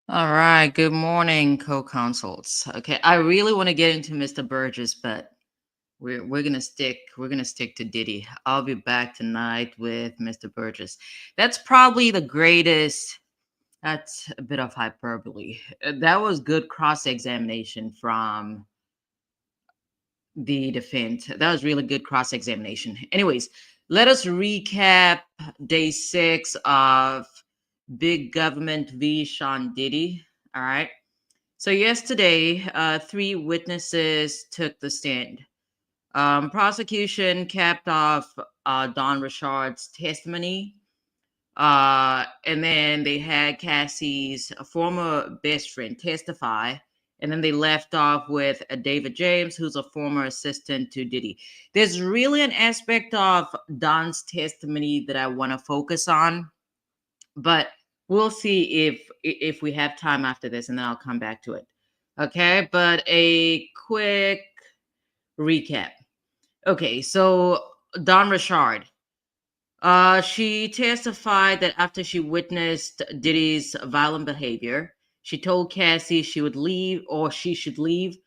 All right. Good morning, co-consults. Okay, I really want to get into Mr. Burgess, but we're gonna stick to Diddy. I'll be back tonight with Mr. Burgess. That's probably the greatest. That's a bit of hyperbole. That was good cross-examination from the defense. That was really good cross-examination. Anyways, let us recap day 6 of Big Government v. Sean Diddy. All right. So yesterday, three witnesses took the stand. Prosecution capped off Don Richard's testimony, and then they had Cassie's former best friend testify, and then they left off with David James, who's a former assistant to Diddy. There's really an aspect of Don's testimony that I want to focus on, but we'll see if we have time after this, and then I'll come back to it. Okay, but a quick recap. Okay, so Don Richard. She testified that after she witnessed Diddy's violent behavior, she told Cassie she would leave or she should leave.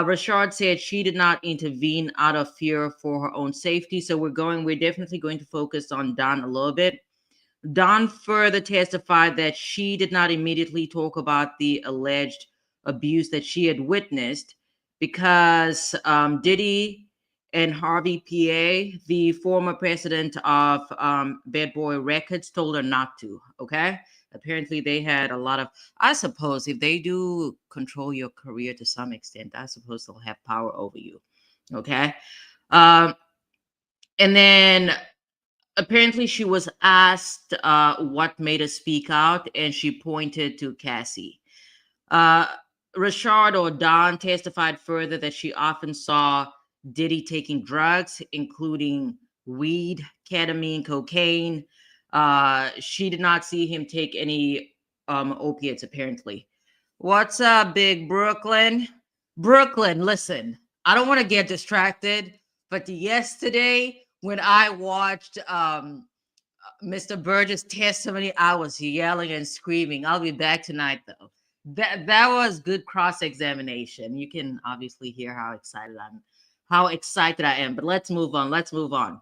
Richard said she did not intervene out of fear for her own safety. So we're definitely going to focus on Don a little bit. Dawn further testified that she did not immediately talk about the alleged abuse that she had witnessed because Diddy and Harvey PA, the former president of Bad Boy Records, told her not to. Okay. Apparently, they had a lot of. I suppose if they do control your career to some extent, I suppose they'll have power over you. Okay. Um, and then apparently she was asked what made her speak out, and she pointed to Cassie. Uh, Rashard or Don testified further that she often saw Diddy taking drugs, including weed, ketamine, cocaine. She did not see him take any opiates, apparently. What's up, Big Brooklyn? Brooklyn, listen, I don't want to get distracted, but yesterday when I watched Mr. Burgess' testimony, I was yelling and screaming. I'll be back tonight, though. That was good cross examination. You can obviously hear how excited I am. But let's move on. Let's move on.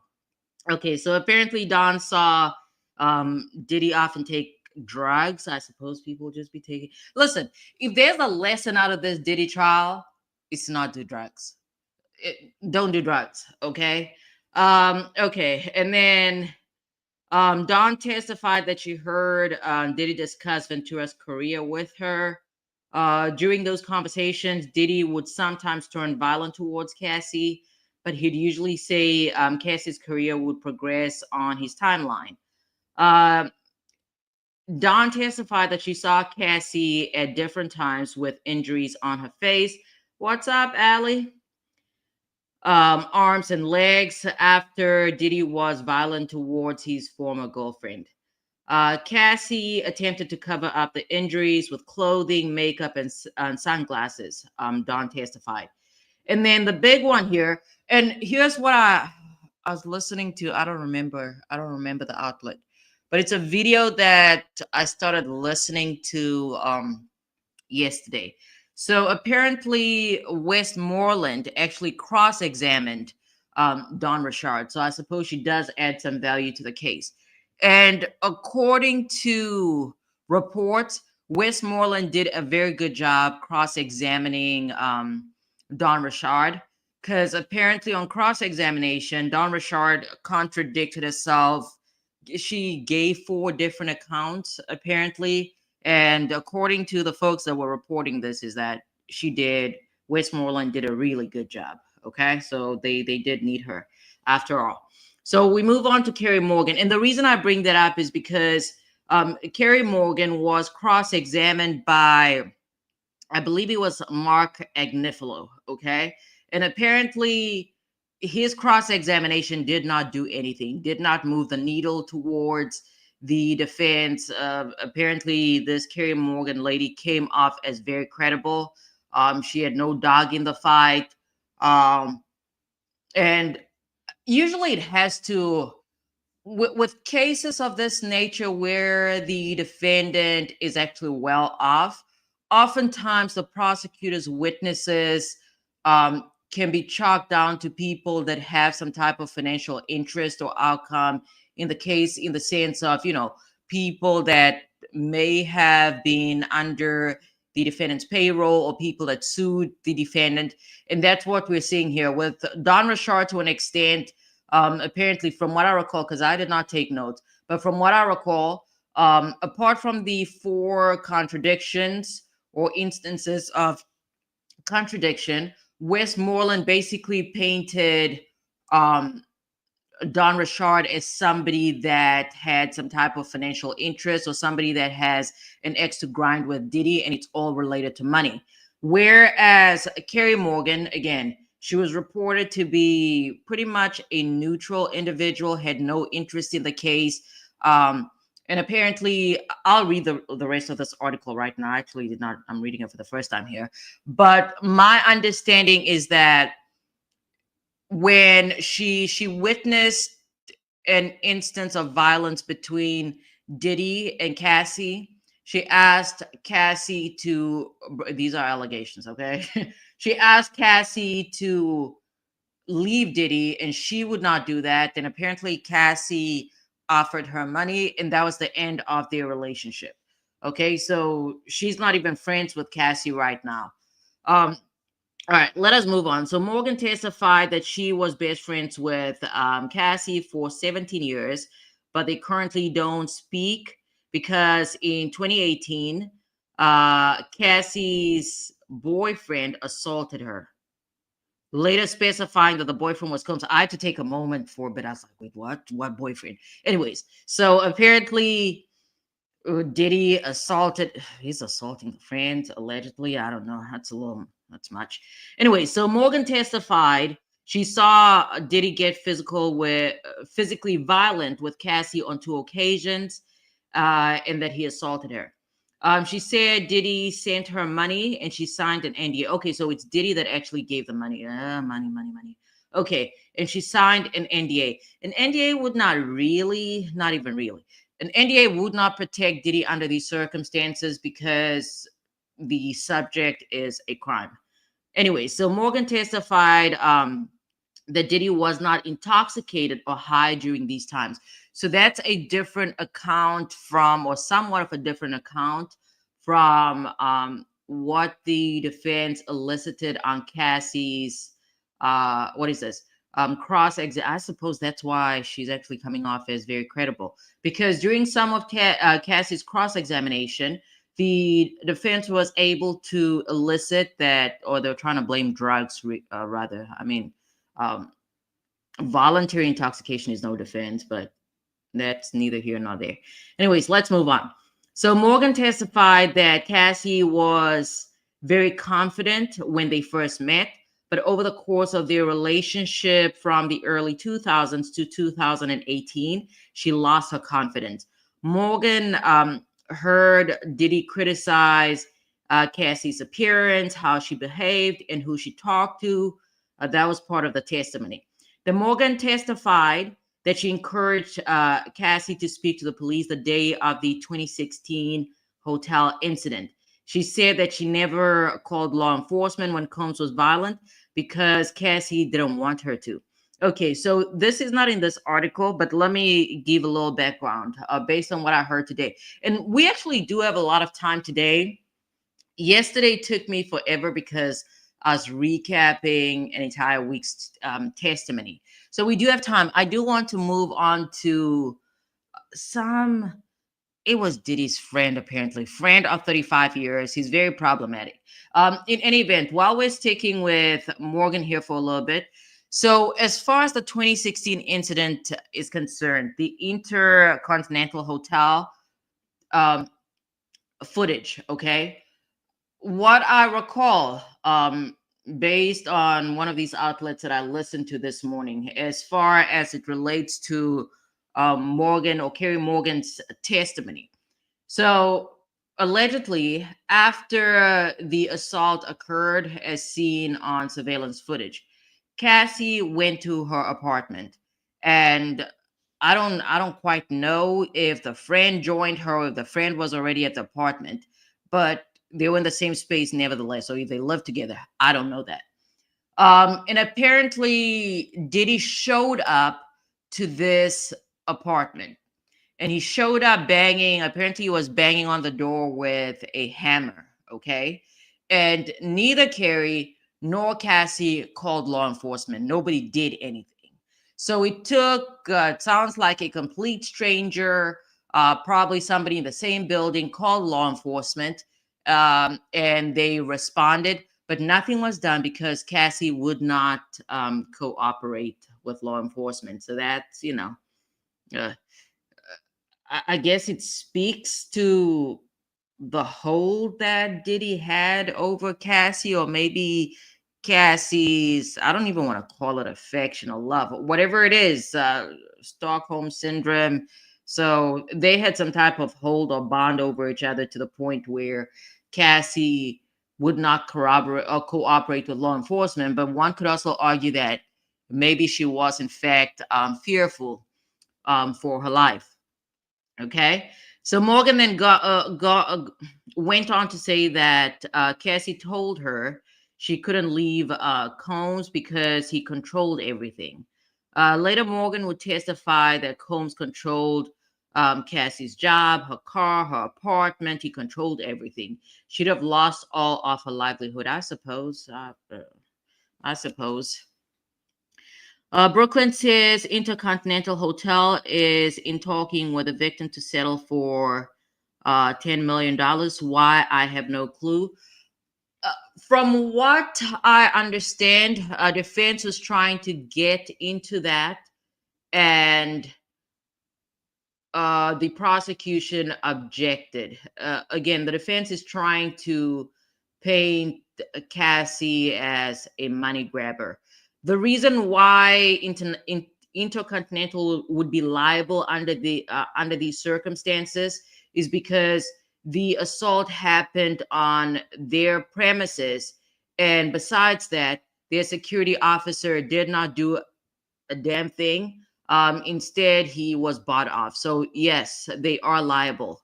Okay, so apparently Don saw Diddy often take drugs. I suppose people just be taking. Listen, if there's a lesson out of this Diddy trial, it's not do drugs. Don't do drugs. Okay. Okay, and then Dawn testified that she heard Diddy discuss Ventura's career with her. During those conversations, Diddy would sometimes turn violent towards Cassie, but he'd usually say Cassie's career would progress on his timeline. Uh, Dawn testified that she saw Cassie at different times with injuries on her face. What's up, Allie? Arms and legs after Diddy was violent towards his former girlfriend. Cassie attempted to cover up the injuries with clothing, makeup, and sunglasses. Don testified. And then the big one here, and here's what I was listening to. I don't remember. I don't remember the outlet, but it's a video that I started listening to yesterday. So apparently, Westmoreland actually cross-examined Don Richard. So I suppose she does add some value to the case. And according to reports, Westmoreland did a very good job cross-examining Don Richard, because apparently on cross-examination, Don Richard contradicted herself. She gave four different accounts apparently, and according to the folks that were reporting this, is that Westmoreland did a really good job. Okay, so they did need her after all. So we move on to Kerry Morgan, and the reason I bring that up is because Kerry Morgan was cross-examined by, I believe it was Mark Agnifilo, okay? And apparently his cross-examination did not do anything, did not move the needle towards the defense. Apparently this Kerry Morgan lady came off as very credible. She had no dog in the fight. And usually it has to with cases of this nature where the defendant is actually well off, oftentimes the prosecutor's witnesses can be chalked down to people that have some type of financial interest or outcome in the case, in the sense of, people that may have been under the defendant's payroll or people that sued the defendant. And that's what we're seeing here with Don Richard to an extent. Apparently, from what I recall, because I did not take notes, but from what I recall, apart from the four contradictions or instances of contradiction, Westmoreland basically painted um, Don Richard as somebody that had some type of financial interest or somebody that has an ex to grind with Diddy, and it's all related to money. Whereas Carrie Morgan, again, she was reported to be pretty much a neutral individual, had no interest in the case. And apparently, I'll read the rest of this article right now. I actually did not, I'm reading it for the first time here. But my understanding is that when she witnessed an instance of violence between Diddy and Cassie, she asked Cassie to, these are allegations, okay? She asked Cassie to leave Diddy and she would not do that. Then apparently Cassie offered her money and that was the end of their relationship. Okay, so she's not even friends with Cassie right now. Um, all right, let us move on. So Morgan testified that she was best friends with Cassie for 17 years, but they currently don't speak because in 2018, Cassie's boyfriend assaulted her. Later specifying that the boyfriend was Combs. I had to take a moment for a bit. I was like, wait, what? What boyfriend? Anyways, so apparently Diddy assaulted, he's assaulting the friend, allegedly. I don't know. That's much. Anyway, so Morgan testified she saw Diddy get physically violent with Cassie on two occasions, and that he assaulted her. She said Diddy sent her money and she signed an NDA. Okay, so it's Diddy that actually gave the money. Money. Okay, and she signed an NDA. An NDA would not even really. An NDA would not protect Diddy under these circumstances because the subject is a crime. Anyway, so Morgan testified that Diddy was not intoxicated or high during these times. So that's a different account from, or somewhat of a different account from what the defense elicited on Cassie's, what is this? Cross exit. I suppose that's why she's actually coming off as very credible. Because during some of Cassie's cross examination, the defense was able to elicit that, or they're trying to blame drugs, rather. I mean, um, voluntary intoxication is no defense, but that's neither here nor there. Anyways, let's move on. So Morgan testified that Cassie was very confident when they first met, but over the course of their relationship from the early 2000s to 2018, she lost her confidence. Morgan heard Diddy criticize Cassie's appearance, how she behaved, and who she talked to. That was part of the testimony. The Morgan testified that she encouraged Cassie to speak to the police the day of the 2016 hotel incident. She said that she never called law enforcement when Combs was violent because Cassie didn't want her to. Okay, so this is not in this article, but let me give a little background based on what I heard today. And we actually do have a lot of time today. Yesterday took me forever because I was recapping an entire week's testimony. So we do have time. I do want to move on to some. It was Diddy's friend, apparently, friend of 35 years. He's very problematic. In any event, while we're sticking with Morgan here for a little bit, so as far as the 2016 incident is concerned, the Intercontinental Hotel footage, okay? What I recall, based on one of these outlets that I listened to this morning, as far as it relates to Morgan or Carrie Morgan's testimony. So allegedly, after the assault occurred, as seen on surveillance footage, Cassie went to her apartment, and I don't quite know if the friend joined her or if the friend was already at the apartment, but they were in the same space nevertheless. So if they lived together, I don't know that. And apparently Diddy showed up to this apartment, and he showed up banging. Apparently, he was banging on the door with a hammer. Okay. And neither Carrie nor Cassie called law enforcement. Nobody did anything. So it took, it sounds like a complete stranger, probably somebody in the same building, called law enforcement, and they responded. But nothing was done because Cassie would not cooperate with law enforcement. So that's, uh, I guess it speaks to the hold that Diddy had over Cassie, or maybe Cassie's, I don't even want to call it affection or love, whatever it is, Stockholm syndrome. So they had some type of hold or bond over each other to the point where Cassie would not corroborate or cooperate with law enforcement. But one could also argue that maybe she was, in fact, fearful for her life. Okay. So Morgan then went on to say that Cassie told her she couldn't leave Combs because he controlled everything. Later, Morgan would testify that Combs controlled Cassie's job, her car, her apartment. He controlled everything. She'd have lost all of her livelihood, I suppose. I suppose. Brooklyn says Intercontinental Hotel is in talking with the victim to settle for $10 million. Why? I have no clue. Uh, from what I understand, defense was trying to get into that, and the prosecution objected. Again, the defense is trying to paint Cassie as a money grabber. The reason why Intercontinental would be liable under these circumstances is because the assault happened on their premises, and besides that, their security officer did not do a damn thing. Instead, he was bought off. So yes, they are liable.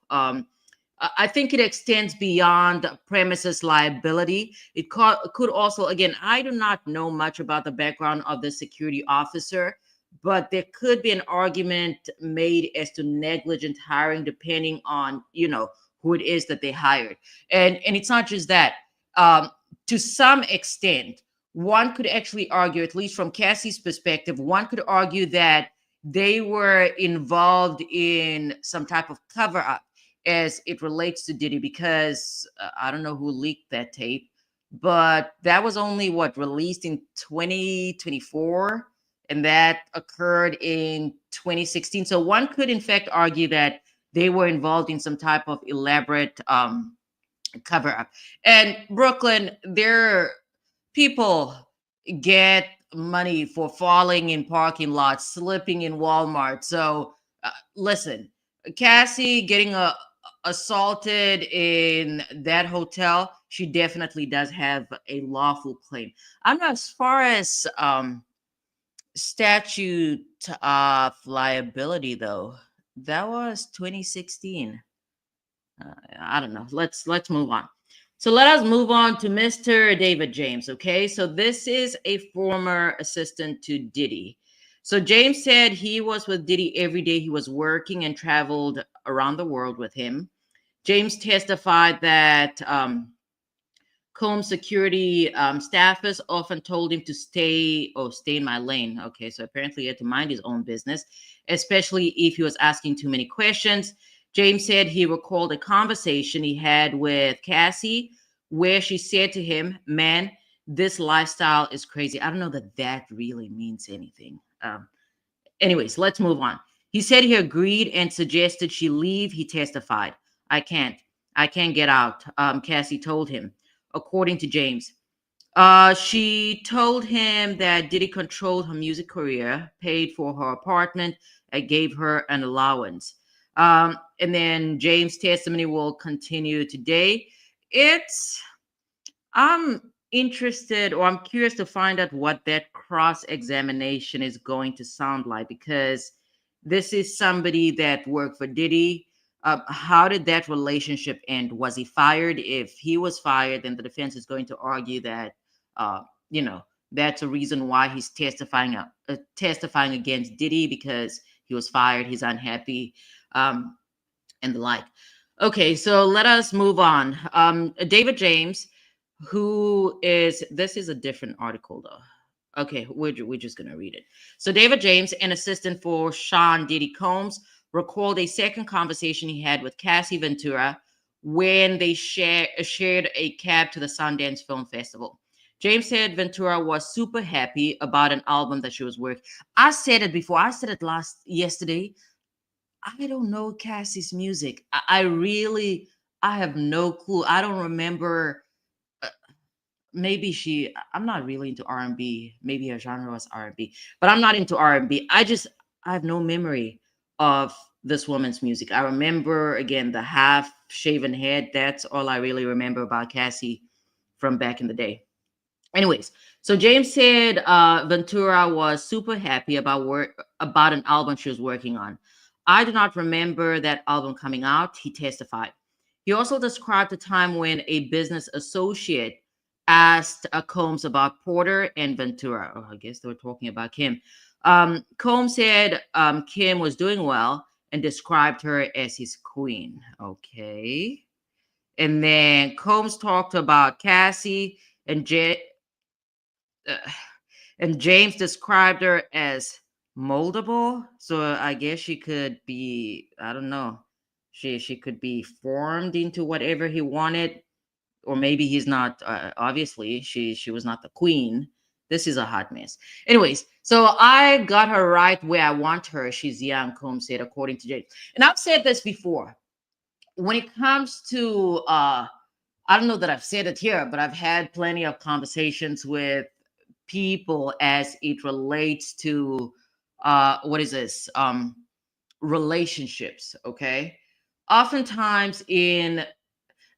I think it extends beyond premises liability. Could also, again, I do not know much about the background of the security officer, but there could be an argument made as to negligent hiring, depending on who it is that they hired. And it's not just that. Um, to some extent, one could actually argue, at least from Cassie's perspective, one could argue that they were involved in some type of cover up as it relates to Diddy, because I don't know who leaked that tape, but that was only what released in 2024, and that occurred in 2016. So one could in fact argue that they were involved in some type of elaborate cover up. And Brooklyn, their people get money for falling in parking lots, slipping in Walmart. So listen, Cassie getting assaulted in that hotel, she definitely does have a lawful claim. I'm not, as far as statute of liability though. That was 2016. I don't know. Let's move on. So let us move on to Mr. David James. Okay, so this is a former assistant to Diddy. So James said he was with Diddy every day he was working and traveled around the world with him. James testified that Combs security staffers often told him to stay in my lane. Okay, so apparently he had to mind his own business, especially if he was asking too many questions. James said he recalled a conversation he had with Cassie where she said to him, "Man, this lifestyle is crazy." I don't know that that really means anything. Anyways, let's move on. He said he agreed and suggested she leave. He testified, "I can't. I can't get out," Cassie told him, according to James. She told him that Diddy controlled her music career, paid for her apartment, and gave her an allowance. And then James' testimony will continue today. It's I'm interested, or I'm curious to find out what that cross examination is going to sound like, because This is somebody that worked for Diddy. How did that relationship end? Was he fired? If he was fired, then the defense is going to argue that, uh, you know, that's a reason why he's testifying against Diddy because he was fired. He's unhappy, and the like. Okay, so let us move on. David James, who is this is a different article though. Okay, we're just gonna read it. So David James, an assistant for Sean Diddy Combs, recalled a second conversation he had with Cassie Ventura when they shared a cab to the Sundance Film Festival. James said Ventura was super happy about an album that she was working. I said it before. I said it yesterday. I don't know Cassie's music. I have no clue. I don't remember. uh, Maybe I'm not really into R&B. Maybe her genre was R&B, but I'm not into R&B. I have no memory of this woman's music. I remember again the half shaven head. That's all I really remember about Cassie from back in the day. Anyways, so James said Ventura was super happy about an album she was working on. I do not remember that album coming out, he testified. He also described a time when a business associate asked Combs about Porter and Ventura. Oh, I guess they were talking about Kim. Combs said Kim was doing well and described her as his queen. Okay. And then Combs talked about Cassie and uh, and James described her as moldable. So I guess she could be, I don't know, she could be formed into whatever he wanted, or maybe he's not. Obviously, she was not the queen. This is a hot mess. Anyways, so I got her right where I want her. She's young, Combs said, according to James. And I've said this before. When it comes to I don't know that I've said it here, but I've had plenty of conversations with people as it relates to what is this relationships. Okay, oftentimes in,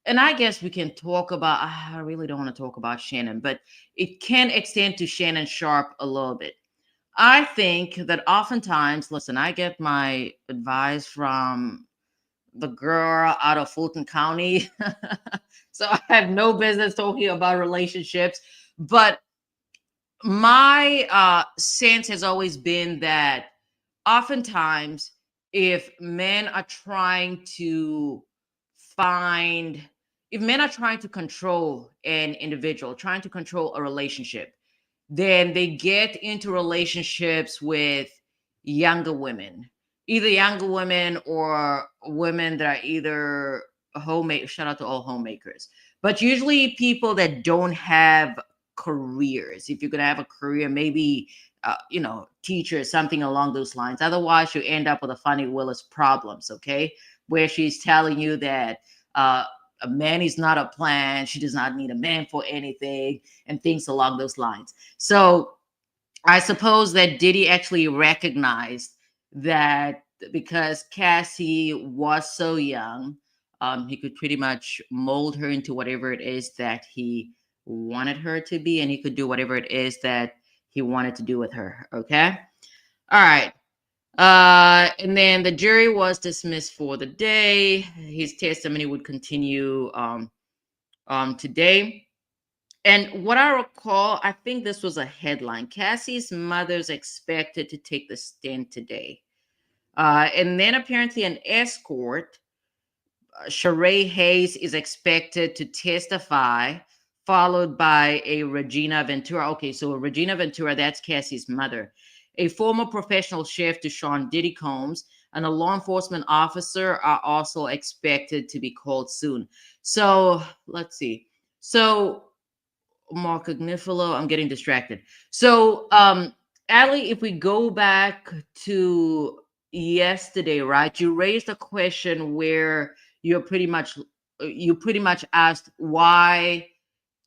and I guess we can talk about, I really don't want to talk about Shannon, but it can extend to Shannon Sharp a little bit. I think that oftentimes, listen, I get my advice from the girl out of Fulton County. So I have no business talking about relationships, but my sense has always been that oftentimes if men are trying to find if men are trying to control an individual, trying to control a relationship, then they get into relationships with younger women, either younger women or women that are either homemade. Shout out to all homemakers, but usually people that don't have careers. If you're gonna have a career, maybe teacher, something along those lines. Otherwise, you end up with a Funny Willis problems. Okay, where she's telling you that a man is not a plan. She does not need a man for anything, and things along those lines. So I suppose that Diddy actually recognized that because Cassie was so young, he could pretty much mold her into whatever it is that he wanted her to be, and he could do whatever it is that he wanted to do with her. Okay. All right. And then the jury was dismissed for the day. His testimony would continue today. And what I recall, I think this was a headline. Cassie's mother's expected to take the stand today. And then apparently an escort, Sheree Hayes, is expected to testify, followed by a Regina Ventura. Okay, so Regina Ventura, that's Cassie's mother. A former professional chef to Sean Diddy Combs and a law enforcement officer are also expected to be called soon. So let's see. So Mark Agnifilo. I'm getting distracted. So, Ali, if we go back to yesterday, right? You raised a question where you pretty much asked why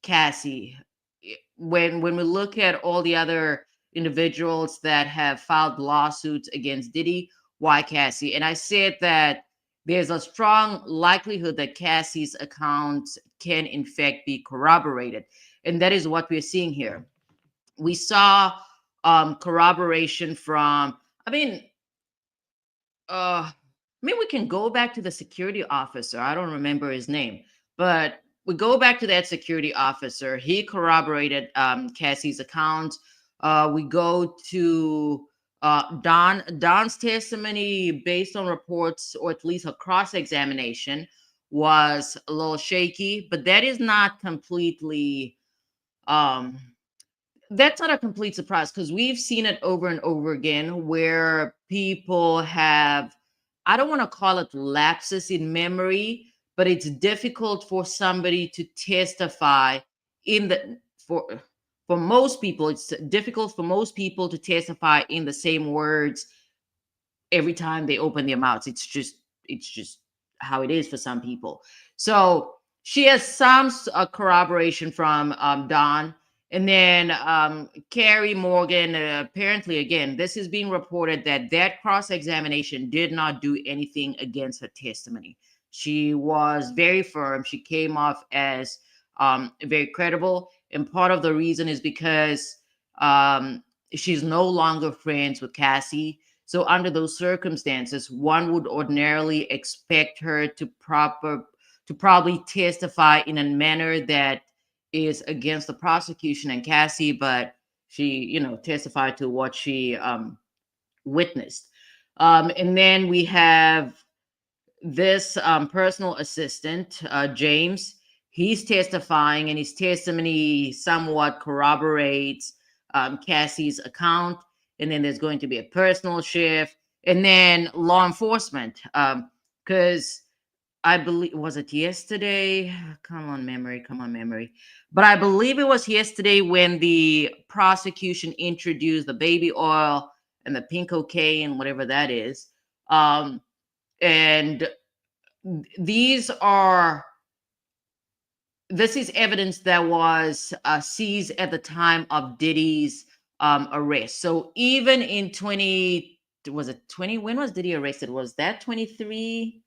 Cassie. When we look at all the other individuals that have filed lawsuits against Diddy, why Cassie? And I said that there's a strong likelihood that Cassie's accounts can in fact be corroborated. And that is what we're seeing here. We saw corroboration from, I mean, I mean, we can go back to the security officer. I don't remember his name, but we go back to that security officer. He corroborated Cassie's account. We go to Don's testimony based on reports, or at least a cross examination, was a little shaky, but that is not completely. Um, that's not a complete surprise because we've seen it over and over again where people have, I don't want to call it lapses in memory, but it's difficult for somebody to testify in the for most people. It's difficult for most people to testify in the same words every time they open their mouths. It's just how it is for some people. So she has some corroboration from Don, and then Carrie Morgan. Apparently, again, this is being reported that that cross examination did not do anything against her testimony. She was very firm. She came off as very credible, and part of the reason is because she's no longer friends with Cassie. So under those circumstances, one would ordinarily expect her to probably testify in a manner that is against the prosecution and Cassie, but she, testified to what she witnessed. And then we have this personal assistant, James. He's testifying, and his testimony somewhat corroborates Cassie's account. And then there's going to be a personal shift, and then law enforcement. Because I believe, was it yesterday? Come on, memory, come on, memory. But I believe it was yesterday when the prosecution introduced the baby oil and the pink cocaine, whatever that is. And these are this is evidence that was seized at the time of Diddy's arrest. So even in 20, was it 20? When was Diddy arrested? Was that 23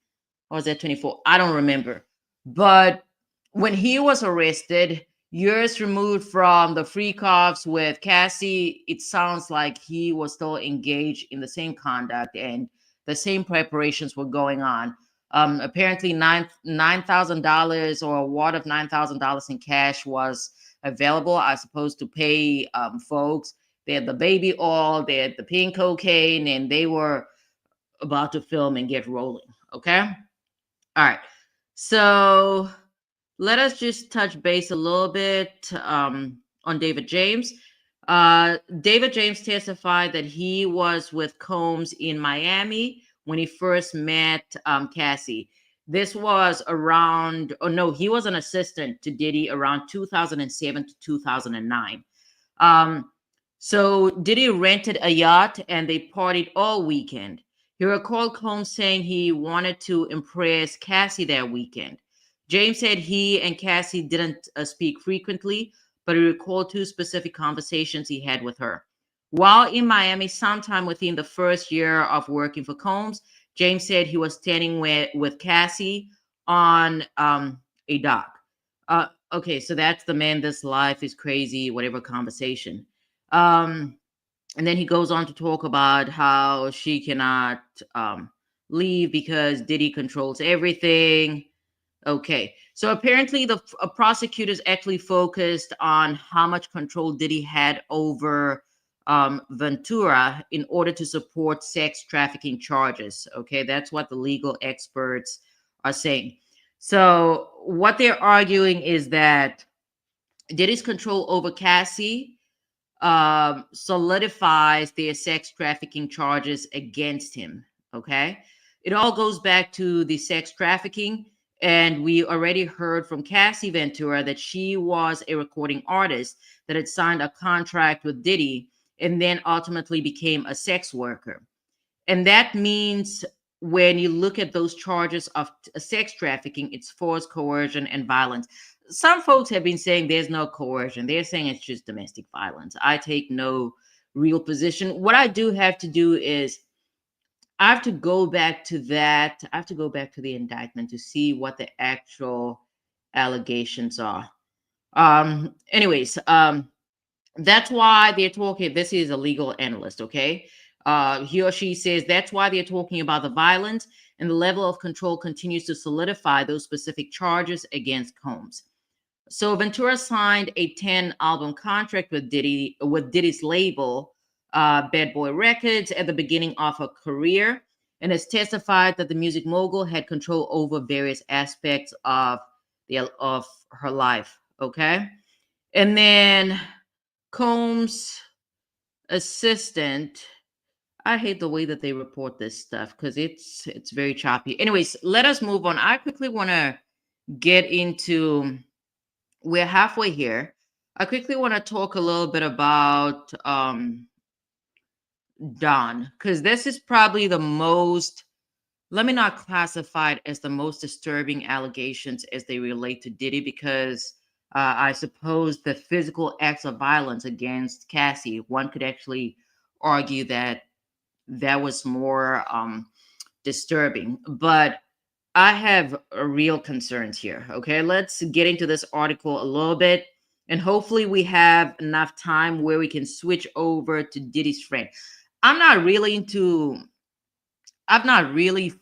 or was that 24? I don't remember. But when he was arrested, years removed from the freak offs with Cassie, it sounds like he was still engaged in the same conduct and the same preparations were going on. Apparently, $9,000 or a wad of $9,000 in cash was available, I suppose, to pay folks. They had the baby oil, they had the pink cocaine, and they were about to film and get rolling. Okay. All right. So let us just touch base a little bit on David James. David James testified that he was with Combs in Miami when he first met Cassie. This was around, oh no, he was an assistant to Diddy around 2007 to 2009. So Diddy rented a yacht and they partied all weekend. He recalled Combs saying he wanted to impress Cassie that weekend. James said he and Cassie didn't speak frequently, but he recalled two specific conversations he had with her. While in Miami, sometime within the first year of working for Combs, James said he was standing with Cassie on a dock. Okay, so that's the man, this life is crazy, whatever conversation. And then he goes on to talk about how she cannot leave because Diddy controls everything. Okay, so apparently the prosecutors actually focused on how much control Diddy had over Ventura in order to support sex trafficking charges. Okay, that's what the legal experts are saying. So what they're arguing is that Diddy's control over Cassie solidifies their sex trafficking charges against him. Okay, it all goes back to the sex trafficking. And we already heard from Cassie Ventura that she was a recording artist that had signed a contract with Diddy and then ultimately became a sex worker. And that means when you look at those charges of sex trafficking, it's force, coercion, and violence. Some folks have been saying there's no coercion. They're saying it's just domestic violence. I take no real position. What I do have to do is I have to go back to that. I have to go back to the indictment to see what the actual allegations are. Anyways, that's why they're talking. This is a legal analyst, okay? He or she says that's why they're talking about the violence, and the level of control continues to solidify those specific charges against Combs. So Ventura signed a 10 album contract with Diddy's label, Bad Boy Records, at the beginning of her career, and has testified that the music mogul had control over various aspects of her life. Okay, and then Combs' assistant. I hate the way that they report this stuff because it's very choppy. Anyways, let us move on. I quickly want to get into. We're halfway here. I quickly want to talk a little bit about Don, because this is probably the most. Let me not classify it as the most disturbing allegations as they relate to Diddy, because I suppose the physical acts of violence against Cassie, one could actually argue that that was more disturbing. But I have real concerns here. Okay, let's get into this article a little bit, and hopefully, we have enough time where we can switch over to Diddy's friend. I'm not really into. I've not really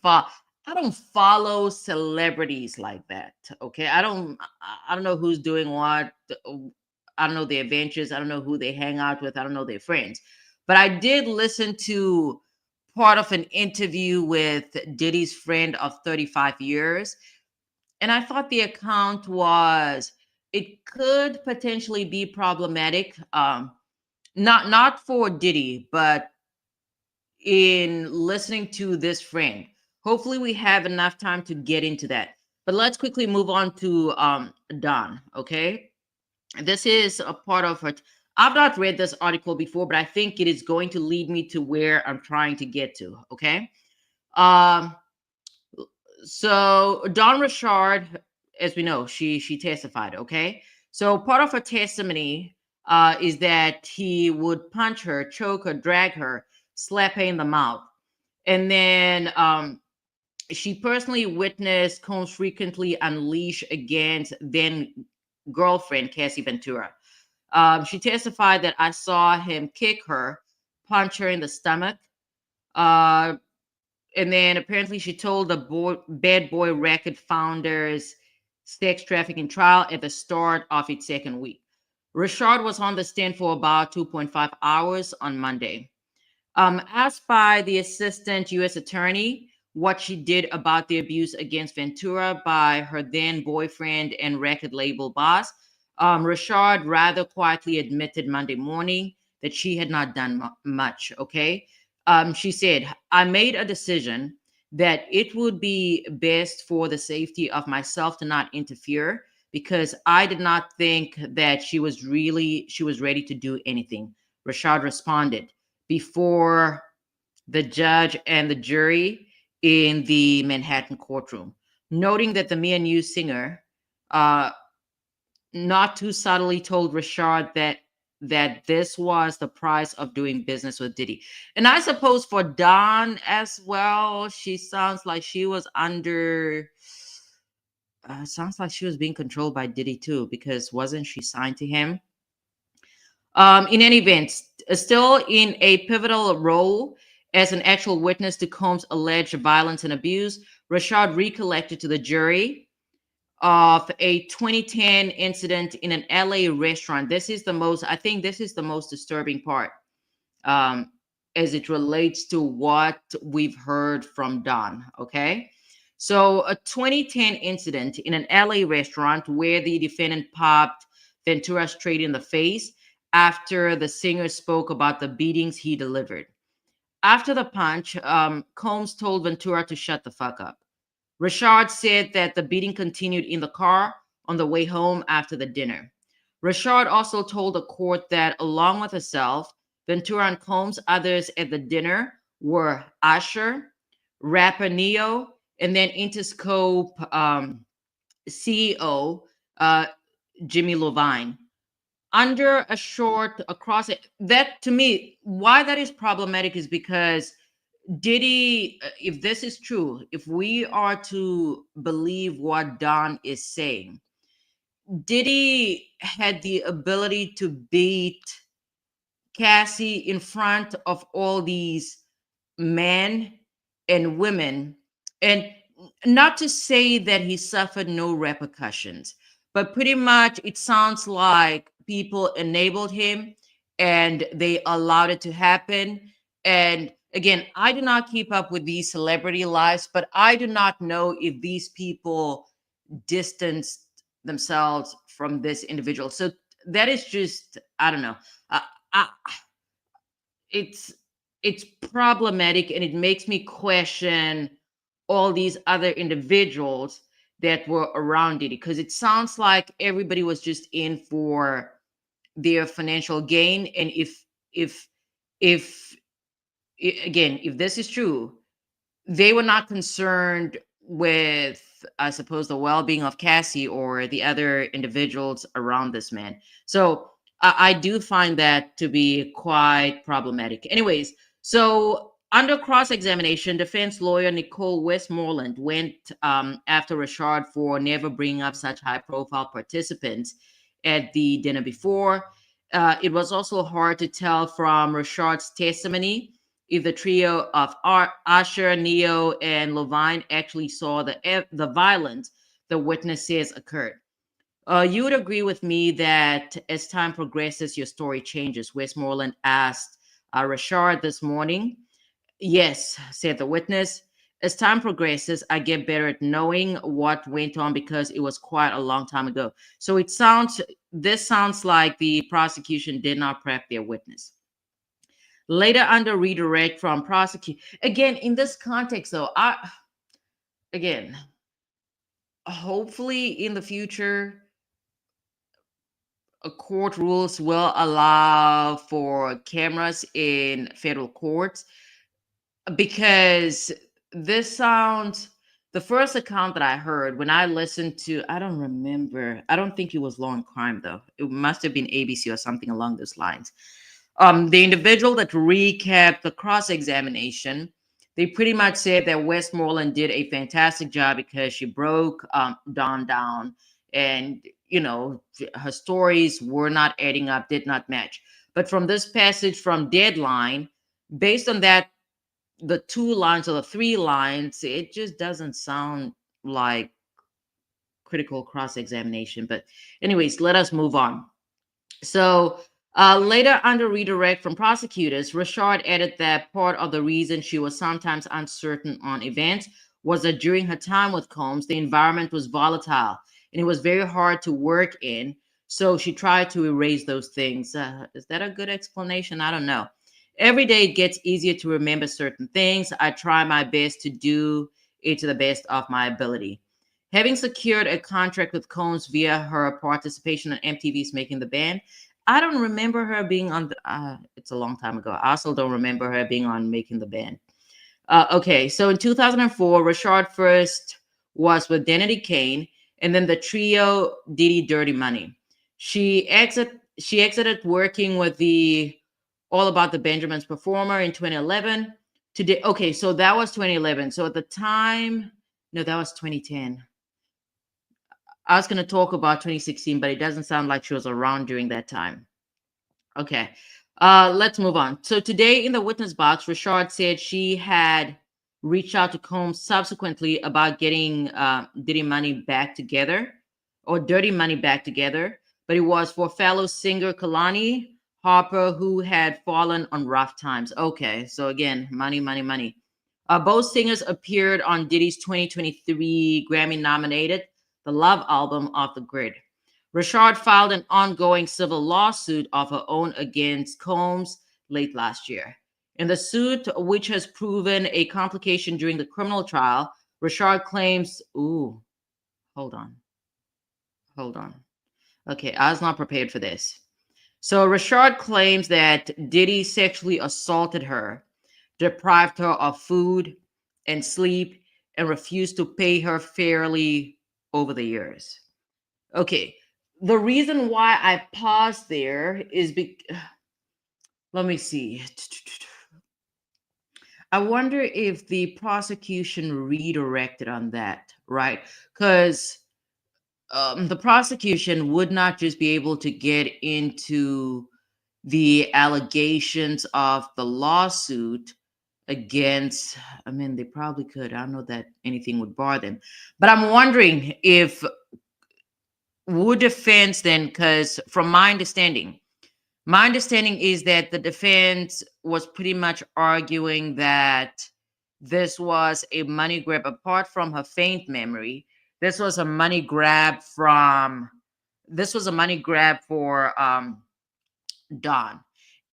I don't follow celebrities like that. Okay, I don't know who's doing what. I don't know their adventures. I don't know who they hang out with. I don't know their friends. But I did listen to part of an interview with Diddy's friend of 35 years, and I thought the account was, it could potentially be problematic. Not for Diddy, but in listening to this friend. Hopefully, we have enough time to get into that. But let's quickly move on to Don. Okay, this is a part of it. I've not read this article before, but I think it is going to lead me to where I'm trying to get to. Okay. Um, so Dawn Richard, as we know, she testified. Okay, so part of her testimony is that he would punch her, choke her, drag her, slap her in the mouth, and then she personally witnessed Combs frequently unleash against then girlfriend Cassie Ventura. She testified that I saw him kick her, punch her in the stomach. Uh, and then apparently she told the Bad Boy Record founder's sex trafficking trial at the start of its second week. Richard was on the stand for about 2.5 hours on Monday. Asked by the assistant U.S. attorney what she did about the abuse against Ventura by her then boyfriend and record label boss, Richard rather quietly admitted Monday morning that she had not done much. Okay. She said, I made a decision that it would be best for the safety of myself to not interfere because I did not think that she was ready to do anything. Rashad responded before the judge and the jury in the Manhattan courtroom, noting that the Me and You singer uh, not too subtly told Rashad that this was the price of doing business with Diddy. And I suppose for Dawn as well, she sounds like she was under sounds like she was being controlled by Diddy too, because wasn't she signed to him? In any event, still in a pivotal role as an actual witness to Combs' alleged violence and abuse, Rashad recollected to the jury of a 2010 incident in an LA restaurant. I think this is the most disturbing part, um, as it relates to what we've heard from Don. Okay. So, a 2010 incident in an LA restaurant where the defendant popped Ventura straight in the face after the singer spoke about the beatings he delivered. After the punch, Combs told Ventura to shut the fuck up. Rashard said that the beating continued in the car on the way home after the dinner. Rashard also told the court that, along with herself, Ventura and Combs, others at the dinner were Usher, rapper Neo, and then Interscope CEO Jimmy Lovine. Under a short across it, that to me, why that is problematic is because Diddy, if this is true, if we are to believe what Don is saying, Diddy had the ability to beat Cassie in front of all these men and women. And not to say that he suffered no repercussions, but pretty much it sounds like people enabled him and they allowed it to happen. And again, I do not keep up with these celebrity lives, but I do not know if these people distanced themselves from this individual. So that is just, I don't know. Uh, I, it's it's problematic, and it makes me question all these other individuals that were around it, because it sounds like everybody was just in for their financial gain. And if if again, if this is true, they were not concerned with, I suppose, the well-being of Cassie or the other individuals around this man. So I do find that to be quite problematic. Anyways, so under cross-examination, defense lawyer Nicole Westmoreland went after Richard for never bringing up such high-profile participants at the dinner before. It was also hard to tell from Richard's testimony if the trio of Usher, Neo, and Levine actually saw the violence the witnesses occurred. You would agree with me that as time progresses, your story changes. Westmoreland asked Rashard this morning. Yes, said the witness. As time progresses, I get better at knowing what went on because it was quite a long time ago. So this sounds like the prosecution did not prep their witness. Later under redirect from prosecute. Again, in this context, though, again, hopefully in the future, court rules will allow for cameras in federal courts, because this sounds, the first account that I heard when I listened to, I don't remember, I don't think it was Law and Crime though. It must have been ABC or something along those lines. The individual that recapped the cross examination, they pretty much said that Westmoreland did a fantastic job because she broke Dawn down, and her stories were not adding up, did not match. But from this passage from Deadline, based on that, the two lines or the three lines, it just doesn't sound like critical cross examination. But, anyways, let us move on. So later, under redirect from prosecutors, Richard added that part of the reason she was sometimes uncertain on events was that during her time with Combs, the environment was volatile and it was very hard to work in. So she tried to erase those things. Is that a good explanation? I don't know. Every day it gets easier to remember certain things. I try my best to do it to the best of my ability. Having secured a contract with Combs via her participation on MTV's Making the Band, I don't remember her being on. It's a long time ago. I also don't remember her being on Making the Band. Okay, so in 2004, Rashard first was with Danity Kane, and then the trio Diddy Dirty Money. She exited working with the All About the Benjamins performer in 2011. Today, okay, so that was 2011. So at the time, no, that was 2010. I was going to talk about 2016, but it doesn't sound like she was around during that time. Okay. Let's move on. So today in the witness box, Richard said she had reached out to Combs subsequently about getting Diddy money back together, or dirty money back together, but it was for fellow singer Kalani Harper, who had fallen on rough times. Okay, so again, money, money, money. Both singers appeared on Diddy's 2023 Grammy nominated The Love album Off the Grid. Richard filed an ongoing civil lawsuit of her own against Combs late last year. In the suit, which has proven a complication during the criminal trial, Richard claims, ooh, hold on. Okay, I was not prepared for this. So Richard claims that Diddy sexually assaulted her, deprived her of food and sleep, and refused to pay her fairly over the years. Okay, the reason why I paused there is let me see. I wonder if the prosecution redirected on that, right? Because the prosecution would not just be able to get into the allegations of the lawsuit against, I mean, they probably could. I don't know that anything would bar them. But I'm wondering if would defense then, because from my understanding is that the defense was pretty much arguing that this was a money grab apart from her faint memory. This was a money grab from this was a money grab for Don.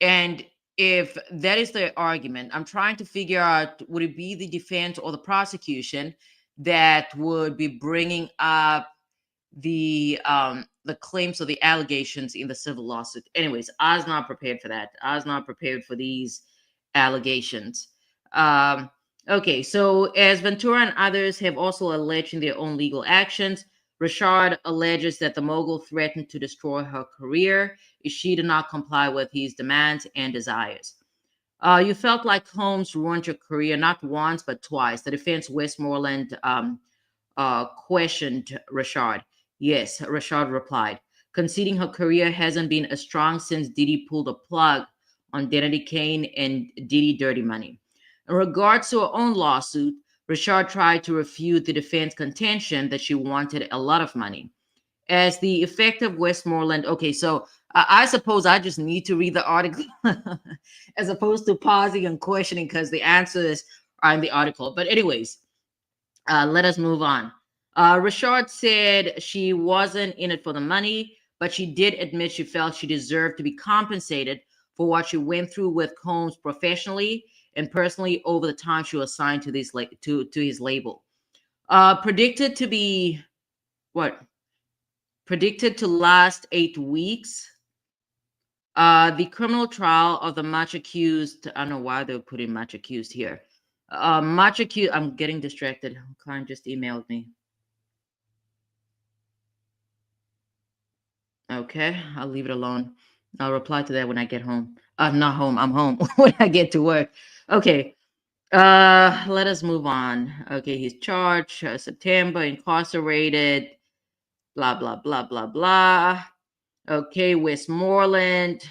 And if that is the argument, I'm trying to figure out, would it be the defense or the prosecution that would be bringing up the claims or the allegations in the civil lawsuit? Anyways, I was not prepared for that. I was not prepared for these allegations. Okay, so as Ventura and others have also alleged in their own legal actions, Richard alleges that the mogul threatened to destroy her career if she did not comply with his demands and desires. You felt like Holmes ruined your career not once but twice. The defense Westmoreland questioned Richard. Yes, Richard replied, conceding her career hasn't been as strong since Diddy pulled a plug on Danity Kane and Diddy Dirty Money. In regards to her own lawsuit, Richard tried to refute the defense contention that she wanted a lot of money. As the effective Westmoreland, okay, so I suppose I just need to read the article as opposed to pausing and questioning because the answers are in the article. But, anyways, let us move on. Richard said she wasn't in it for the money, but she did admit she felt she deserved to be compensated for what she went through with Combs professionally and personally over the time she was assigned to this to his label. Predicted to be what? Predicted to last 8 weeks. The criminal trial of the much accused. I don't know why they're putting much accused here. Much accused. I'm getting distracted. Client just emailed me. Okay, I'll leave it alone. I'll reply to that when I get home. Not home. I'm home when I get to work. Okay. Let us move on. Okay, he's charged. September, incarcerated. Blah blah blah blah blah. Okay, Westmoreland.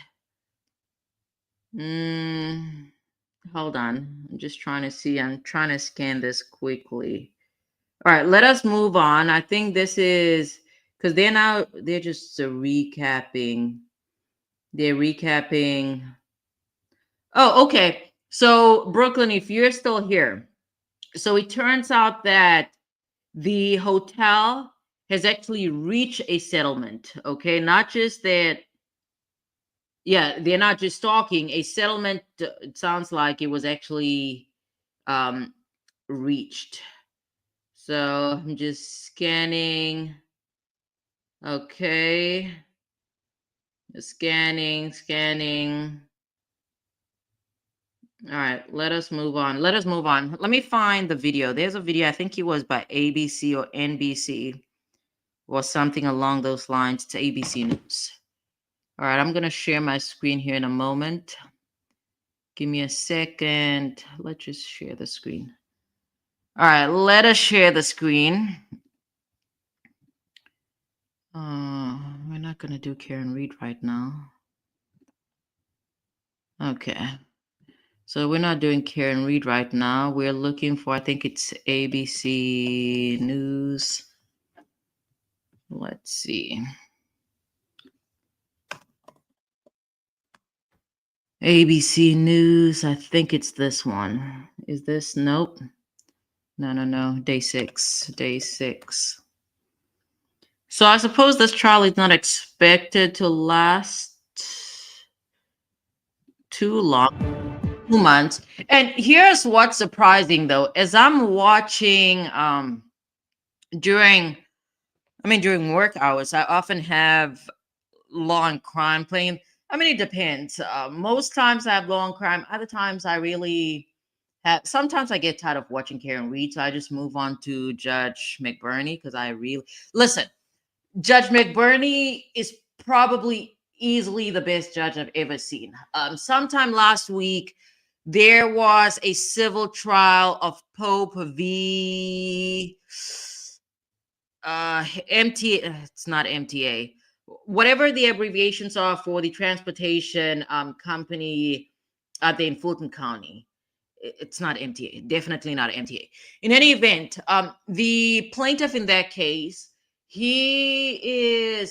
Hold on. I'm just trying to see. I'm trying to scan this quickly. All right, let us move on. I think this is because they're just recapping. They're recapping. Oh, okay. So, Brooklyn, if you're still here, so it turns out that the hotel has actually reached a settlement. Okay, not just that. Yeah, they're not just talking. A settlement. It sounds like it was actually um, reached. So I'm just scanning. Okay. Scanning. All right, let us move on. Let me find the video. There's a video, I think it was by ABC or NBC or something along those lines. It's ABC News. All right, I'm going to share my screen here in a moment. Give me a second. Let's just share the screen. All right, let us share the screen. We're not going to do Karen Reed right now. Okay. So we're not doing Karen Reed right now. We're looking for, I think it's ABC News. Let's see. ABC News. I think it's this one. Is this? Nope. No. Day 6. So I suppose this trial is not expected to last too long. 2 months. And here's what's surprising though, as I'm watching during work hours, I often have law and crime playing. I mean, it depends. Most times I have law and crime. Other times I really have. Sometimes I get tired of watching Karen Reed, so I just move on to Judge McBurney because I really listen. Judge McBurney is probably easily the best judge I've ever seen. Sometime last week, there was a civil trial of Pope v. MTA. It's not MTA. whatever the abbreviations are for the transportation company out there in Fulton County. It's not MTA, definitely not MTA. In any event, the plaintiff in that case, he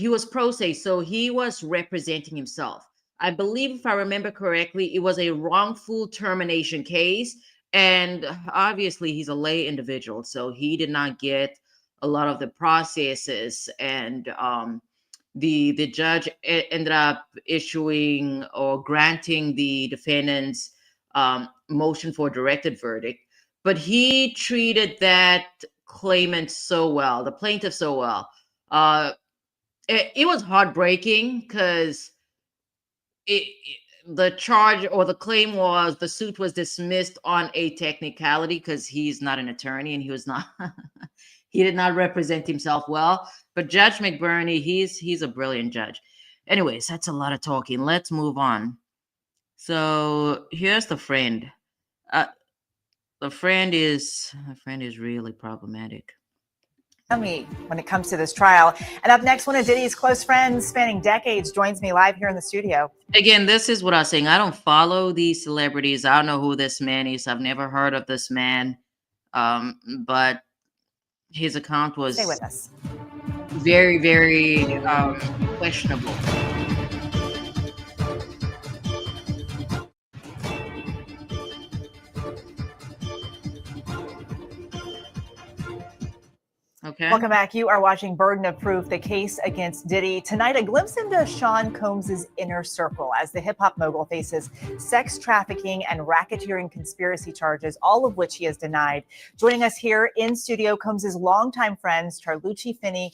was pro se, so he was representing himself. I believe, if I remember correctly, it was a wrongful termination case, and obviously he's a lay individual, so he did not get a lot of the processes, and the judge ended up issuing or granting the defendant's motion for a directed verdict. But he treated that claimant so well, the plaintiff so well. It was heartbreaking because the charge or the claim was the suit was dismissed on a technicality because he's not an attorney and he was not he did not represent himself well. But Judge McBurney, he's a brilliant judge. Anyways, that's a lot of talking. Let's move on. So here's the friend. The friend is really problematic. Me when it comes to this trial. And up next, one of Diddy's close friends spanning decades joins me live here in the studio. Again, this is what I was saying. I don't follow these celebrities. I don't know who this man is. I've never heard of this man. But his account was Stay with us. Very, very questionable. Okay. Welcome back. You are watching Burden of Proof, the case against Diddy. Tonight, a glimpse into Sean Combs' inner circle as the hip-hop mogul faces sex trafficking and racketeering conspiracy charges, all of which he has denied. Joining us here in studio, Combs' longtime friends, Charlucci Finney.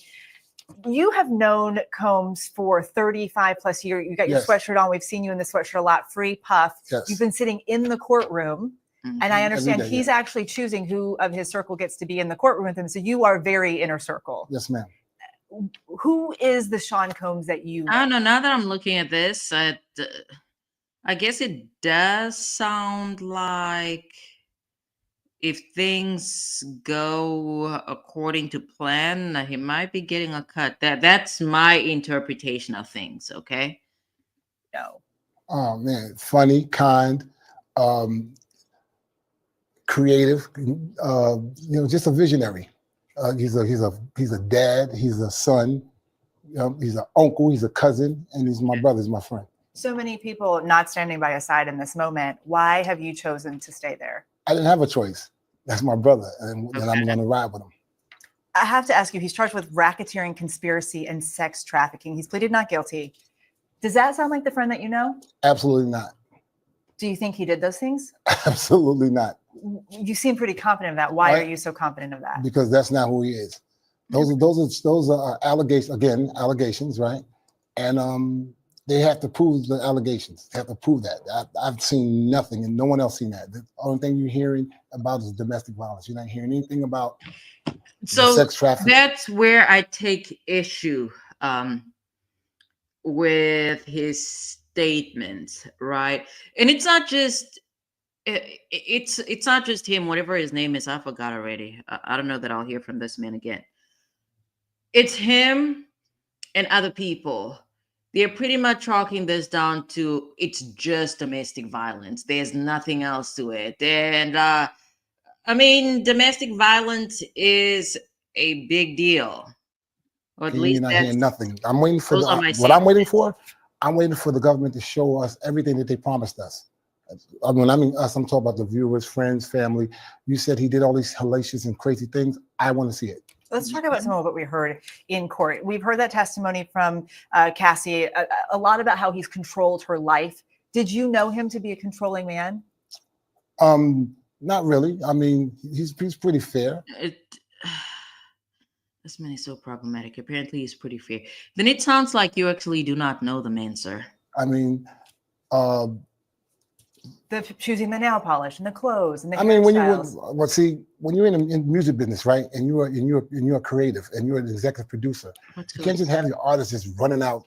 You have known Combs for 35 plus years. You got your sweatshirt on. We've seen you in the sweatshirt a lot. Free Puff. Yes. You've been sitting in the courtroom. And I understand he's actually choosing who of his circle gets to be in the courtroom with him. So you are very inner circle. Yes, ma'am. Who is the Sean Combs that you know? I don't know. Now that I'm looking at this, I guess it does sound like if things go according to plan, he might be getting a cut. That's my interpretation of things. Okay. No. Oh man, funny, kind, creative, just a visionary. He's a dad, he's a son, he's an uncle, he's a cousin, and he's my brother, he's my friend. So many people not standing by his side in this moment. Why have you chosen to stay there? I didn't have a choice. That's my brother, and I'm going to ride with him. I have to ask you, he's charged with racketeering, conspiracy, and sex trafficking. He's pleaded not guilty. Does that sound like the friend that you know? Absolutely not. Do you think he did those things? Absolutely not. You seem pretty confident of that. Why are you so confident of that? Because that's not who he is. Those are allegations, right? And they have to prove the allegations. They have to prove that. I've seen nothing, and no one else seen that. The only thing you're hearing about is domestic violence. You're not hearing anything about sex trafficking. That's where I take issue with his statements, right? And it's not just it's not just him. Whatever his name is, I forgot already. I don't know that I'll hear from this man again. It's him and other people. They're pretty much chalking this down to it's just domestic violence. There's nothing else to it. And I mean, domestic violence is a big deal. Or at least you're not hearing nothing. I'm waiting for what I'm waiting for. I'm waiting for the government to show us everything that they promised us. When I mean us, I'm talking about the viewers, friends, family. You said he did all these hellacious and crazy things. I want to see it. Let's talk about some of what we heard in court. We've heard that testimony from Cassie, a lot about how he's controlled her life. Did you know him to be a controlling man? Not really. I mean, he's pretty fair. This man is so problematic. Apparently, he's pretty fair. Then it sounds like you actually do not know the man, sir. I mean, the choosing the nail polish and the clothes and the when you're in the music business, right? And you're creative and you're an executive producer, you can't just have your artists just running out,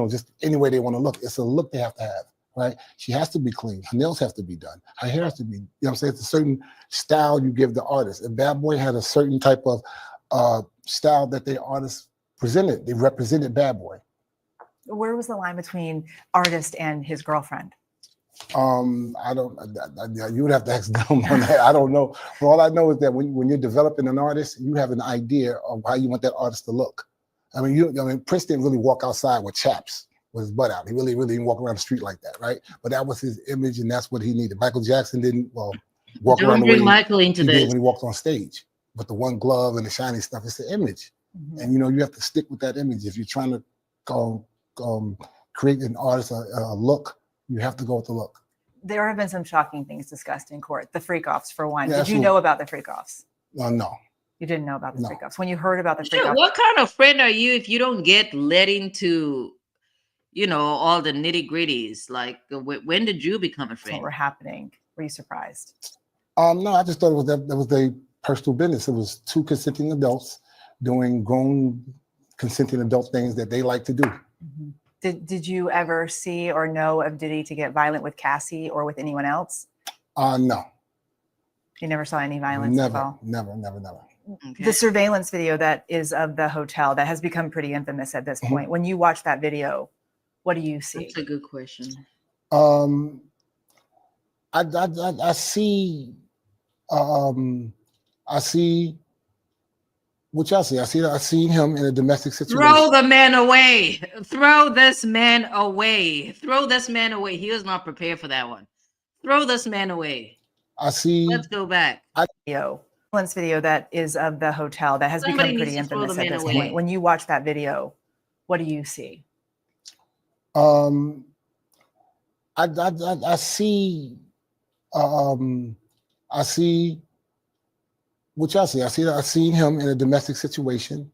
just any way they want to look. It's a look they have to have, right? She has to be clean. Her nails have to be done. Her hair has to be, it's a certain style you give the artist. If Bad Boy had a certain type of style that the artist They represented Bad Boy. Where was the line between artist and his girlfriend? I don't. You would have to ask them on that. I don't know. But all I know is that when you're developing an artist, you have an idea of how you want that artist to look. I mean, Prince didn't really walk outside with chaps with his butt out. He really didn't walk around the street like that, right? But that was his image, and that's what he needed. Michael Jackson didn't walk around the way Michael into he this. did when he walked on stage. But the one glove and the shiny stuff, it's the image, and you have to stick with that image if you're trying to create an artist a look. You have to go with the look. There have been some shocking things discussed in court. The freak-offs, for one. Yeah, Did you know about the freak-offs? No. You didn't know about the No. freak-offs. When you heard about the Sure, freak-offs, what kind of friend are you if you don't get let into, all the nitty-gritties? Like, when did you become a what friend? were happening? Were you surprised? No, I just thought that was their personal business. It was two consenting adults doing grown consenting adult things that they like to do. Did you ever see or know of Diddy to get violent with Cassie or with anyone else? No. You never saw any violence at all? Never. Okay. The surveillance video that is of the hotel that has become pretty infamous at this point. When you watch that video, what do you see? That's a good question. I see what y'all see. I see him in a domestic situation. Throw the man away. Throw this man away. Throw this man away. He was not prepared for that one. Throw this man away. I see. Let's go back. Video that is of the hotel that has Somebody become needs pretty to throw the infamous at man this away. point. When you watch that video, what do you see? I see what y'all see. I seen him in a domestic situation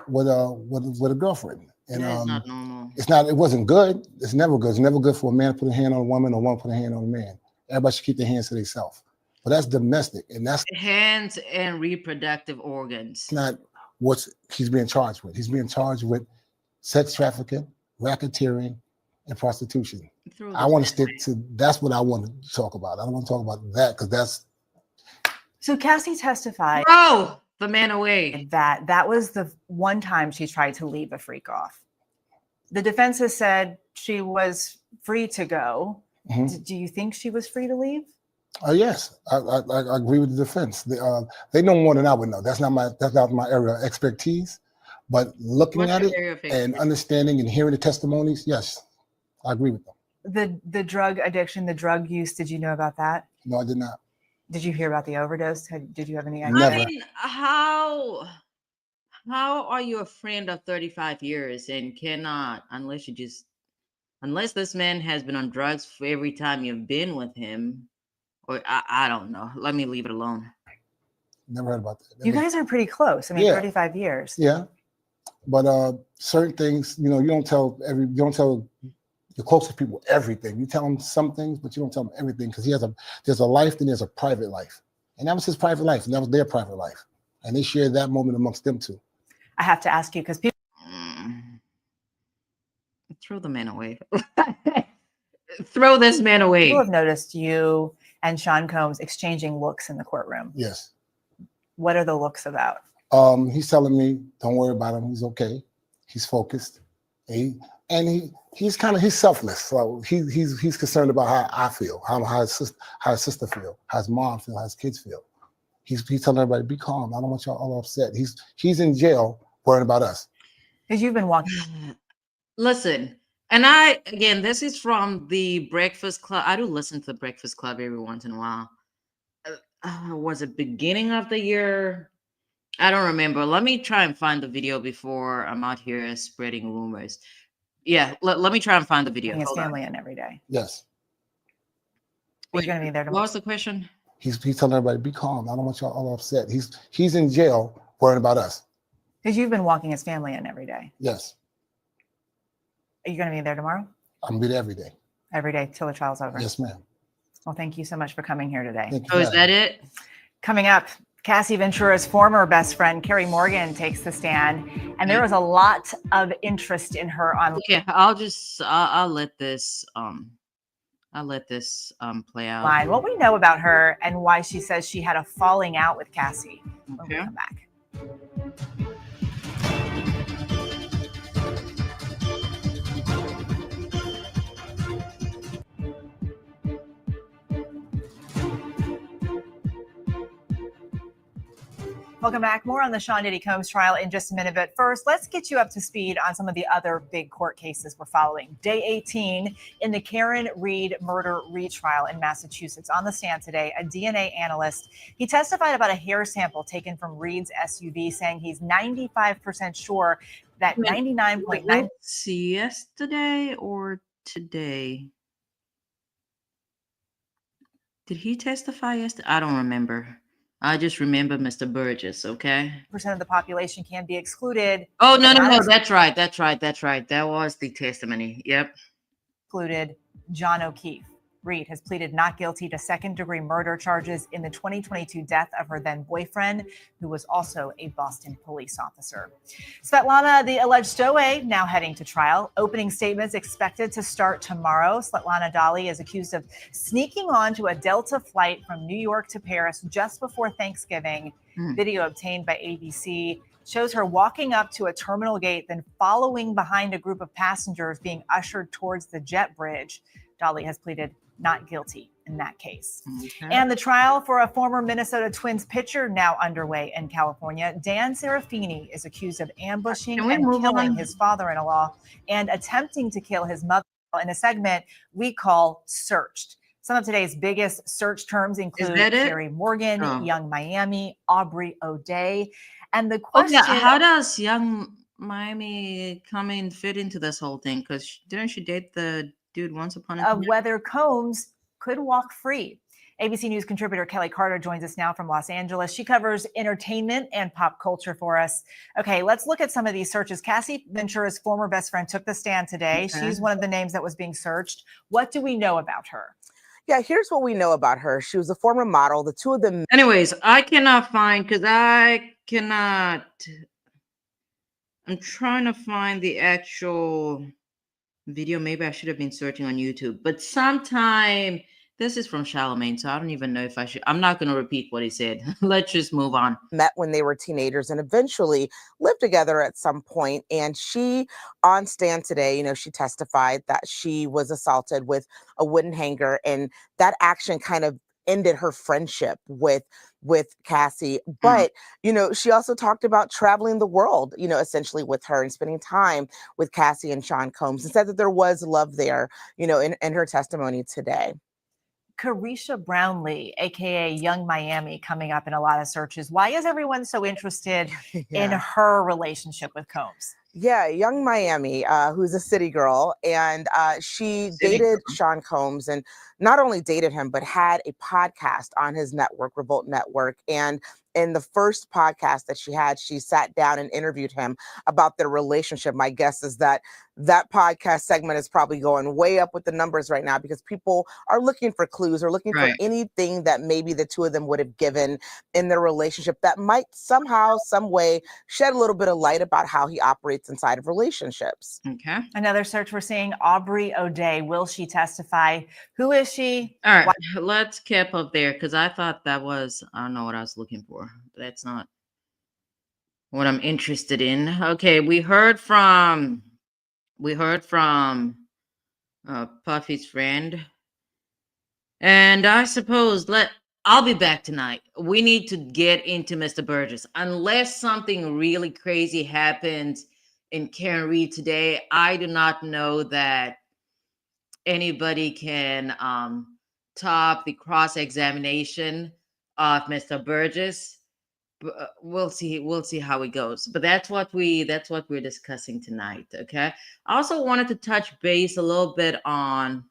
with a girlfriend. And That's not normal. it wasn't good. It's never good. It's never good for a man to put a hand on a woman or a woman to put a hand on a man. Everybody should keep their hands to themselves. But that's domestic, and that's Hands and reproductive organs. not what he's being charged with. He's being charged with sex trafficking, racketeering, and prostitution. I want to stick to that's what I want to talk about. I don't want to talk about that because that's. So Cassie testified Throw the man away. that was the one time she tried to leave a freak off. The defense has said she was free to go. Do you think she was free to leave? Yes, I agree with the defense. They know more than I would know. That's not my area of expertise. But looking What's at your it area of and expertise? understanding and hearing the testimonies, yes, I agree with them. The drug addiction, the drug use, did you know about that? No, I did not. Did you hear about the overdose? Did you have any idea? Never. I mean, how are you a friend of 35 years and cannot, unless this man has been on drugs for every time you've been with him, or I don't know. Let me leave it alone. Never heard about that. You guys are pretty close. I mean, Yeah. 35 years. Yeah, but certain things, you don't tell your closest people everything. You tell them some things, but you don't tell them everything because there's a life, then there's a private life, and that was his private life, and that was their private life, and they shared that moment amongst them too. I have to ask you because people. Throw the man away. Throw this man away. People have noticed you and Sean Combs exchanging looks in the courtroom. Yes. What are the looks about? He's telling me, don't worry about him. He's okay. He's focused. He's selfless. So he's concerned about how I feel, how his sister feel, how his mom feel, how his kids feel. He's telling everybody, be calm. I don't want y'all all upset. He's in jail worrying about us. Because you've been walking. Listen, and this is from the Breakfast Club. I do listen to the Breakfast Club every once in a while. Was it beginning of the year? I don't remember. Let me try and find the video before I'm out here spreading rumors. Yeah, let me try and find the video. His Hold on. family in every day. Yes. Are you going to be there What tomorrow? was the question? He's telling everybody, be calm. I don't want y'all all upset. He's in jail worrying about us. Because you've been walking his family in every day. Yes. Are you going to be there tomorrow? I'm gonna be there every day. Every day till the trial's over. Yes, ma'am. Well, thank you so much for coming here today. Thank you Oh, for is having that me. it? Coming up, Cassie Ventura's former best friend, Carrie Morgan, takes the stand. And there was a lot of interest in her on. Okay, I'll let this play out. Line. What we know about her and why she says she had a falling out with Cassie when we Okay. come back. Welcome back. More on the Sean Diddy Combs trial in just a minute. But first, let's get you up to speed on some of the other big court cases we're following. Day 18 in the Karen Reed murder retrial in Massachusetts. On the stand today, a DNA analyst. He testified about a hair sample taken from Reed's SUV, saying he's 95% sure that 99.9. Yesterday or today? Did he testify yesterday? I don't remember. I just remember Mr. Burgess, okay? % of the population can be excluded. Oh, no. That's right. That was the testimony. Yep. Excluded John O'Keefe. Reed has pleaded not guilty to second-degree murder charges in the 2022 death of her then-boyfriend, who was also a Boston police officer. Svetlana, the alleged stowaway, now heading to trial. Opening statements expected to start tomorrow. Svetlana Dali is accused of sneaking onto a Delta flight from New York to Paris just before Thanksgiving. Video obtained by ABC shows her walking up to a terminal gate, then following behind a group of passengers being ushered towards the jet bridge. Dali has pleaded not guilty in that case. Okay. And the trial for a former Minnesota Twins pitcher now underway in California. Dan Serafini is accused of ambushing and killing his father-in-law and attempting to kill his mother in a segment we call Searched. Some of today's biggest search terms include Carrie Morgan, Young Miami, Aubrey O'Day. And the question... how does Young Miami fit into this whole thing? Because didn't she date the dude once upon a time? Of whether Combs could walk free. ABC News contributor Kelly Carter joins us now from Los Angeles. She covers entertainment and pop culture for us. Okay, let's look at some of these searches. Cassie Ventura's former best friend took the stand today. Okay. She's one of the names that was being searched. What do we know about her? Yeah, here's what we know about her. She was a former model. The two of them. Anyways, I cannot find, because I'm trying to find the actual video. Maybe I should have been searching on YouTube, but sometime this is from Charlemagne, so I don't even know if I should. I'm not going to repeat what he said. Let's just move on. Met when they were teenagers and eventually lived together at some point. And she, on stand today, she testified that she was assaulted with a wooden hanger, and that action kind of ended her friendship with Cassie. But, she also talked about traveling the world, essentially with her and spending time with Cassie and Sean Combs, and said that there was love there, in her testimony today. Carisha Brownlee, aka Young Miami, coming up in a lot of searches. Why is everyone so interested in her relationship with Combs? Yeah, Young Miami, who's a city girl, and she dated Sean Combs, and not only dated him, but had a podcast on his network, Revolt Network. And in the first podcast that she had, she sat down and interviewed him about their relationship. My guess is that podcast segment is probably going way up with the numbers right now, because people are looking for clues or looking for anything that maybe the two of them would have given in their relationship that might somehow, some way shed a little bit of light about how he operates inside of relationships. Okay. Another search we're seeing, Aubrey O'Day. Will she testify? Who is she? All right, let's keep up there, because I thought that was, I don't know what I was looking for. That's not what I'm interested in. Okay, we heard from Puffy's friend, and I suppose I'll be back tonight. We need to get into Mr. Burgess. Unless something really crazy happens in Karen Reed today, I do not know that anybody can top the cross-examination of Mr. Burgess. We'll see how it goes. But that's what we're discussing tonight. Okay. I also wanted to touch base a little bit on.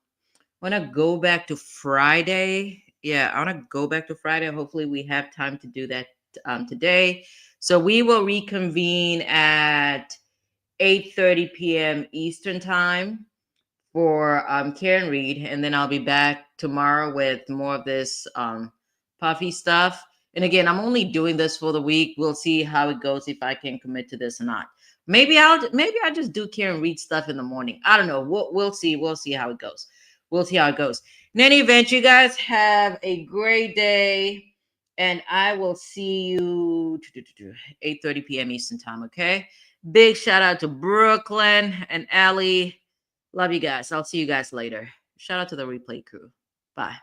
I want to go back to Friday. Yeah, I want to go back to Friday. Hopefully, we have time to do that today. So we will reconvene at 8:30 p.m. Eastern time for Karen Reed, and then I'll be back tomorrow with more of this Puffy stuff. And again, I'm only doing this for the week. We'll see how it goes, if I can commit to this or not. Maybe I'll just do Karen Reed stuff in the morning. I don't know. We'll see. We'll see how it goes. We'll see how it goes. In any event, you guys have a great day, and I will see you 8:30 p.m. Eastern time. Okay. Big shout out to Brooklyn and Allie. Love you guys. I'll see you guys later. Shout out to the replay crew. Bye.